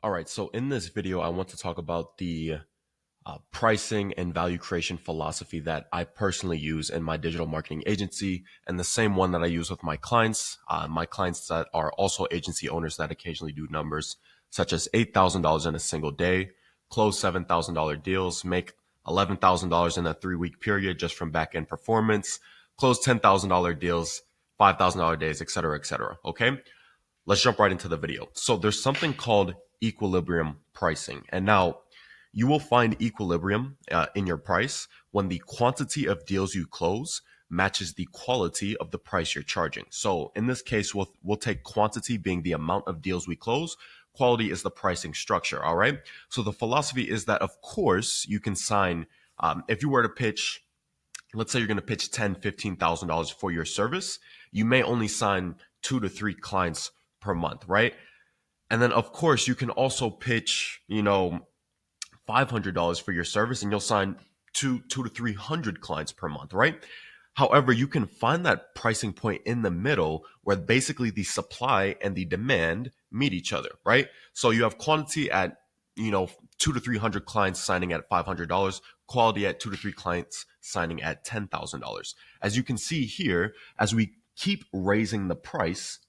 All right, so in this video, I want to talk about the pricing and value creation philosophy that I personally use in my digital marketing agency, and the same one that I use with my clients that are also agency owners that occasionally do numbers such as $8,000 in a single day, close $7,000 deals, make $11,000 in a 3 week period just from back end performance, close $10,000 deals, $5,000 days, et cetera, et cetera. Okay. Let's jump right into the video. So there's something called equilibrium pricing. And now you will find equilibrium in your price when the quantity of deals you close matches the quality of the price you're charging. So in this case, we'll take quantity being the amount of deals we close. Quality is the pricing structure. All right. So the philosophy is that, of course, you can sign, if you were to pitch, let's say you're going to pitch $10,000, $15,000 for your service, you may only sign 2 to 3 clients per month, right? And then, of course, you can also pitch, $500 for your service, and you'll sign two to 300 clients per month, right? However, you can find that pricing point in the middle where basically the supply and the demand meet each other, right? So you have quantity at, 2 to 300 clients signing at $500, quality at 2 to 3 clients signing at $10,000. As you can see here, as we keep raising the price,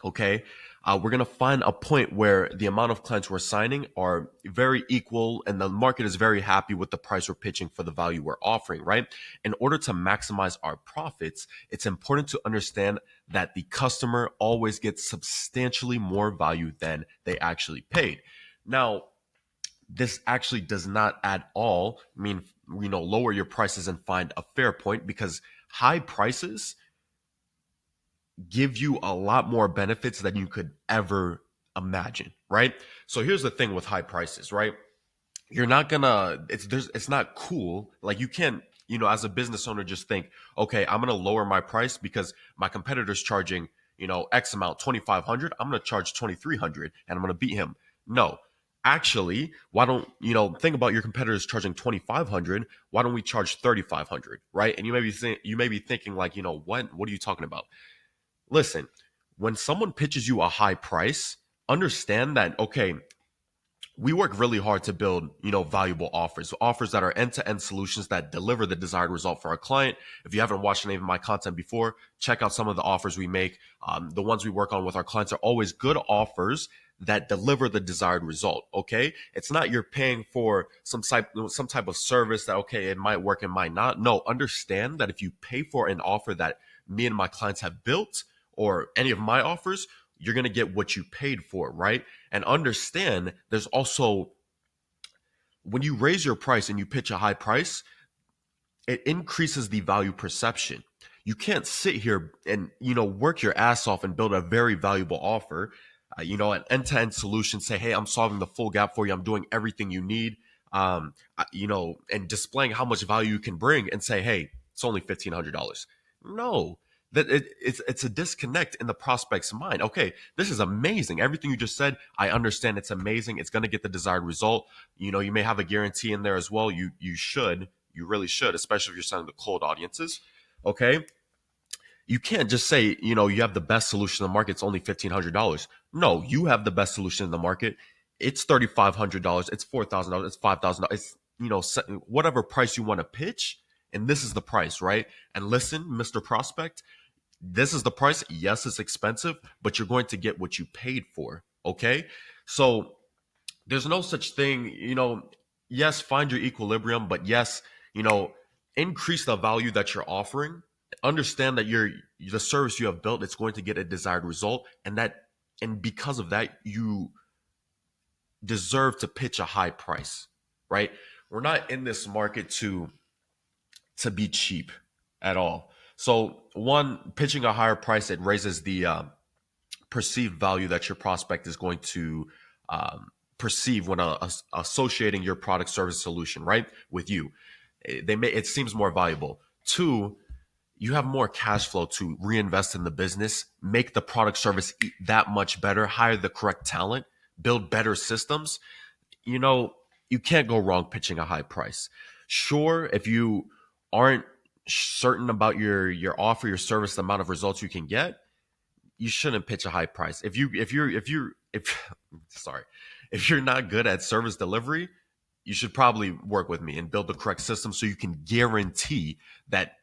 okay, we're going to find a point where the amount of clients we're signing are very equal and the market is very happy with the price we're pitching for the value we're offering, right? In order to maximize our profits, it's important to understand that the customer always gets substantially more value than they actually paid. Now, this actually does not at all mean, lower your prices and find a fair point, because high prices give you a lot more benefits than you could ever imagine, right? So here's the thing with high prices, right? You're not gonna, it's not cool. Like, you can't, as a business owner, just think, okay, I'm gonna lower my price because my competitor's charging, X amount, 2,500. I'm gonna charge 2,300 and I'm gonna beat him. No. Actually, why don't think about your competitors charging 2,500? Why don't we charge 3,500, right? And you may be thinking like, what are you talking about? Listen, when someone pitches you a high price, understand that, okay, we work really hard to build, valuable offers that are end-to-end solutions that deliver the desired result for our client. If you haven't watched any of my content before, check out some of the offers we make. The ones we work on with our clients are always good offers that deliver the desired result. Okay. It's not you're paying for some type of service that, okay, it might work, it might not. No, understand that if you pay for an offer that me and my clients have built, or any of my offers, you're going to get what you paid for, right? And understand there's also, when you raise your price and you pitch a high price, it increases the value perception. You can't sit here and, work your ass off and build a very valuable offer, an end-to-end solution, say, hey, I'm solving the full gap for you. I'm doing everything you need, and displaying how much value you can bring and say, hey, it's only $1,500. No, it's a disconnect in the prospect's mind. Okay, this is amazing. Everything you just said, I understand. It's amazing. It's going to get the desired result. You may have a guarantee in there as well. You really should, especially if you're selling to cold audiences. Okay, you can't just say, you have the best solution in the market. It's only $1,500. No, you have the best solution in the market. It's $3,500. It's $4,000. It's $5,000. It's, whatever price you want to pitch. And this is the price, right? And listen, Mr. Prospect, this is the price. Yes, it's expensive, but you're going to get what you paid for. Okay. So there's no such thing, yes, find your equilibrium, but yes, increase the value that you're offering. Understand that the service you have built, it's going to get a desired result. And because of that, you deserve to pitch a high price, right? We're not in this market to be cheap at all. So one, pitching a higher price, it raises the perceived value that your prospect is going to perceive when associating your product, service, solution, right, with you. It seems more valuable. Two, you have more cash flow to reinvest in the business, make the product service that much better, hire the correct talent, build better systems. You can't go wrong pitching a high price. Sure, if you aren't certain about your offer, your service, the amount of results you can get, you shouldn't pitch a high price. If sorry, if you're not good at service delivery, you should probably work with me and build the correct system so you can guarantee that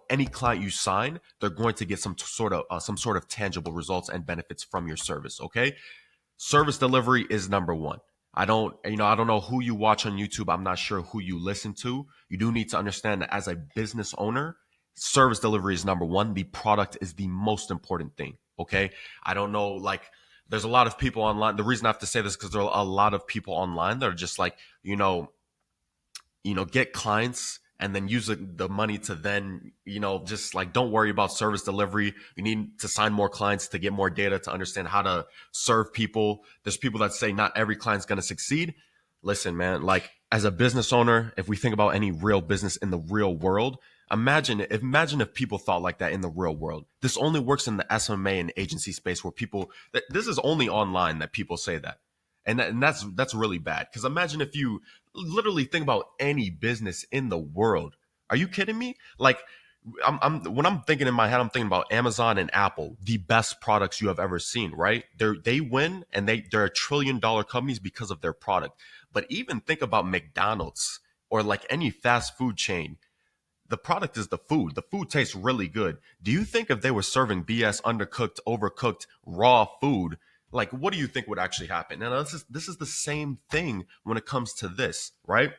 any client you sign, they're going to get some sort of tangible results and benefits from your service. Okay, service delivery is number one. I don't know who you watch on YouTube. I'm not sure who you listen to. You do need to understand that as a business owner, service delivery is number one. The product is the most important thing. Okay. I don't know, like, there's a lot of people online. The reason I have to say this is because there are a lot of people online that are just like, get clients and then use the money to then, just like, don't worry about service delivery. You need to sign more clients to get more data to understand how to serve people. There's people that say not every client's going to succeed. Listen, man, like, as a business owner, if we think about any real business in the real world, imagine if people thought like that in the real world. This only works in the SMA and agency space where this is only online that people say that. And that's really bad. Because imagine if you literally think about any business in the world. Are you kidding me? Like, when I'm thinking in my head, I'm thinking about Amazon and Apple, the best products you have ever seen, right? They win, and they're $1 trillion companies because of their product. But even think about McDonald's or like any fast food chain. The product is the food. The food tastes really good. Do you think if they were serving BS, undercooked, overcooked, raw food, like, what do you think would actually happen? And this is the same thing when it comes to this, right?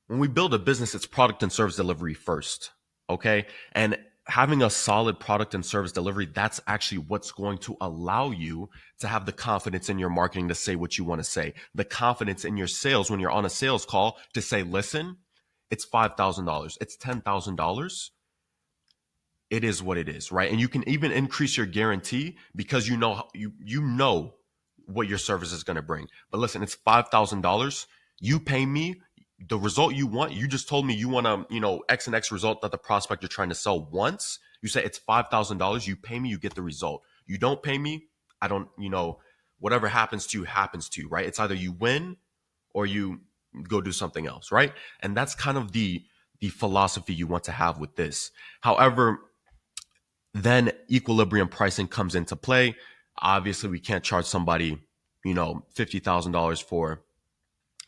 When we build a business, it's product and service delivery first, okay? And having a solid product and service delivery, that's actually what's going to allow you to have the confidence in your marketing to say what you want to say, the confidence in your sales when you're on a sales call to say, listen, it's $5,000, it's $10,000. It is what it is, right? And you can even increase your guarantee because you know what your service is going to bring. But listen, it's $5,000. You pay me the result you want. You just told me you want X and X result that the prospect you're trying to sell wants. You say it's $5,000. You pay me, you get the result. You don't pay me, I don't. Whatever happens to you, right? It's either you win or you go do something else, right? And that's kind of the philosophy you want to have with this. However, then equilibrium pricing comes into play. Obviously, we can't charge somebody, $50,000 for.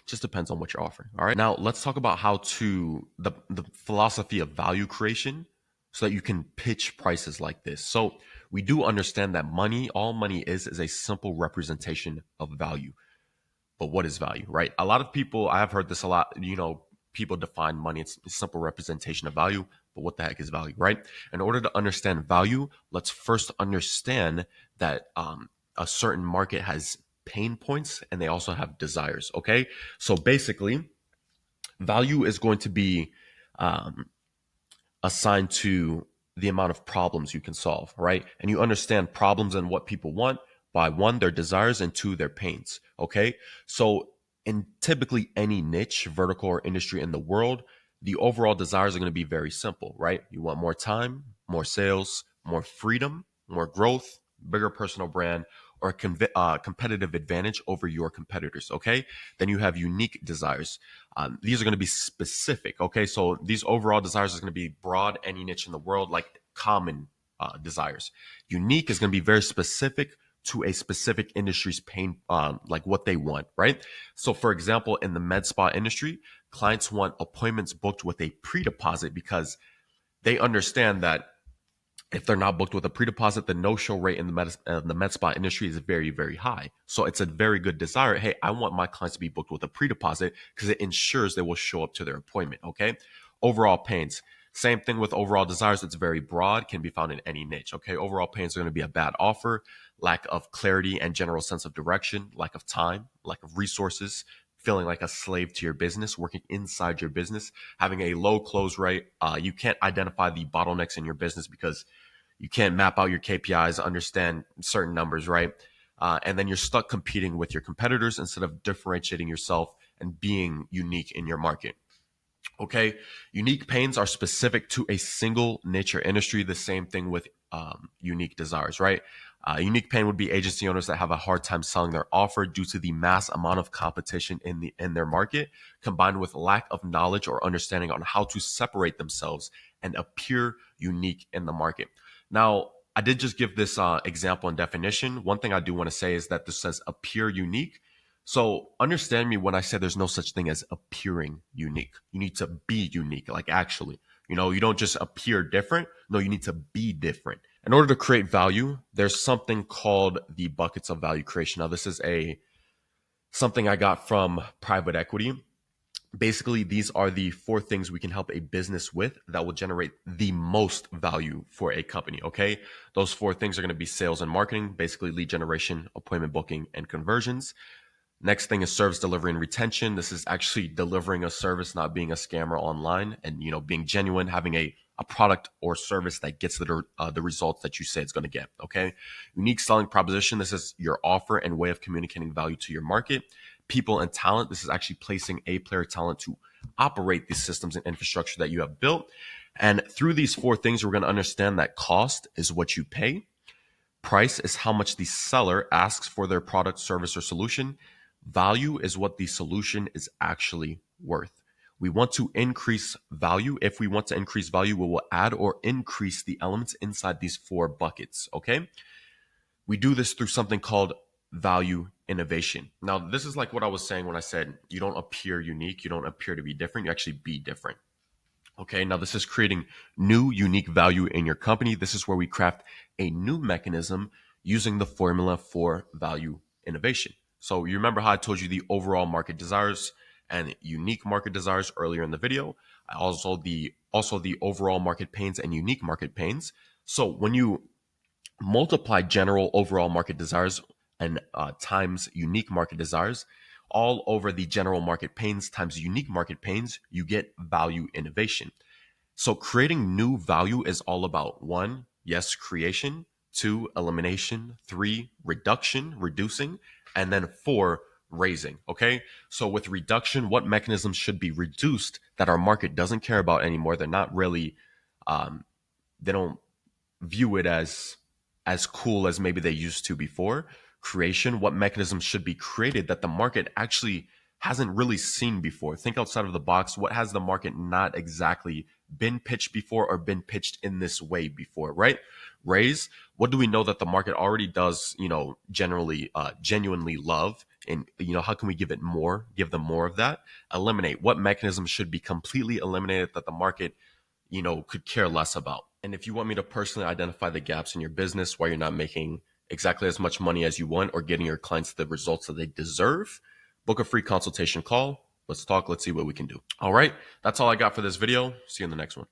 Just depends on what you're offering. All right. Now let's talk about the philosophy of value creation so that you can pitch prices like this. So we do understand that all money is a simple representation of value. But what is value, right? A lot of people, I have heard this a lot, people define money, it's a simple representation of value, but what the heck is value, right? In order to understand value, let's first understand that a certain market has pain points and they also have desires, okay? So basically, value is going to be um, assigned to the amount of problems you can solve, right? And you understand problems and what people want by one, their desires, and two, their pains. Okay. So in typically any niche, vertical, or industry in the world, the overall desires are going to be very simple, right? You want more time, more sales, more freedom, more growth, bigger personal brand, or competitive advantage over your competitors. Okay. Then you have unique desires. These are going to be specific. Okay. So these overall desires are going to be broad, any niche in the world, like common desires. Unique is going to be very specific to a specific industry's pain, like what they want, right? So, for example, in the med spa industry, clients want appointments booked with a pre-deposit because they understand that if they're not booked with a pre-deposit, the no-show rate in the med spa industry is very, very high. So it's a very good desire. Hey, I want my clients to be booked with a pre-deposit because it ensures they will show up to their appointment. Okay. Overall pains. Same thing with overall desires. It's very broad, can be found in any niche. Okay. Overall pains are going to be a bad offer, lack of clarity and general sense of direction, lack of time, lack of resources, feeling like a slave to your business, working inside your business, having a low close rate. You can't identify the bottlenecks in your business because you can't map out your KPIs, understand certain numbers, right? And then you're stuck competing with your competitors instead of differentiating yourself and being unique in your market. Okay. Unique pains are specific to a single niche or industry. The same thing with unique desires, right? Unique pain would be agency owners that have a hard time selling their offer due to the mass amount of competition in their market, combined with lack of knowledge or understanding on how to separate themselves and appear unique in the market. Now, I did just give this example and definition. One thing I do want to say is that this says appear unique. So understand me when I say there's no such thing as appearing unique. You need to be unique, like actually. You don't just appear different. No, you need to be different. In order to create value, there's something called the buckets of value creation. Now, this is a something I got from private equity. Basically, these are the four things we can help a business with that will generate the most value for a company. Okay. Those four things are going to be sales and marketing, basically lead generation, appointment booking, and conversions. Next thing is service delivery and retention. This is actually delivering a service, not being a scammer online, and being genuine, having a product or service that gets the results that you say it's going to get. Okay. Unique selling proposition. This is your offer and way of communicating value to your market. People and talent. This is actually placing A player talent to operate these systems and infrastructure that you have built. And through these four things, we're going to understand that cost is what you pay. Price is how much the seller asks for their product, service, or solution. Value is what the solution is actually worth. We want to increase value. If we want to increase value, we will add or increase the elements inside these four buckets. Okay. We do this through something called value innovation. Now, this is like what I was saying when I said you don't appear unique, you don't appear to be different, you actually be different. Okay, now this is creating new unique value in your company. This is where we craft a new mechanism using the formula for value innovation. So you remember how I told you the overall market desires and unique market desires earlier in the video. I also the overall market pains and unique market pains. So when you multiply general overall market desires and times unique market desires all over the general market pains times unique market pains, you get value innovation. So creating new value is all about one, yes, creation, two, elimination, three, reduction, reducing, and then four, raising. Okay. So with reduction, what mechanisms should be reduced that our market doesn't care about anymore? They're not really, they don't view it as cool as maybe they used to before. Creation, what mechanisms should be created that the market actually hasn't really seen before? Think outside of the box. What has the market not exactly been pitched before or been pitched in this way before, right? Raise, what do we know that the market already does, generally, genuinely love? And, how can we give them more of that? Eliminate, what mechanisms should be completely eliminated that the market, could care less about? And if you want me to personally identify the gaps in your business why you're not making exactly as much money as you want or getting your clients the results that they deserve, book a free consultation call. Let's talk. Let's see what we can do. All right. That's all I got for this video. See you in the next one.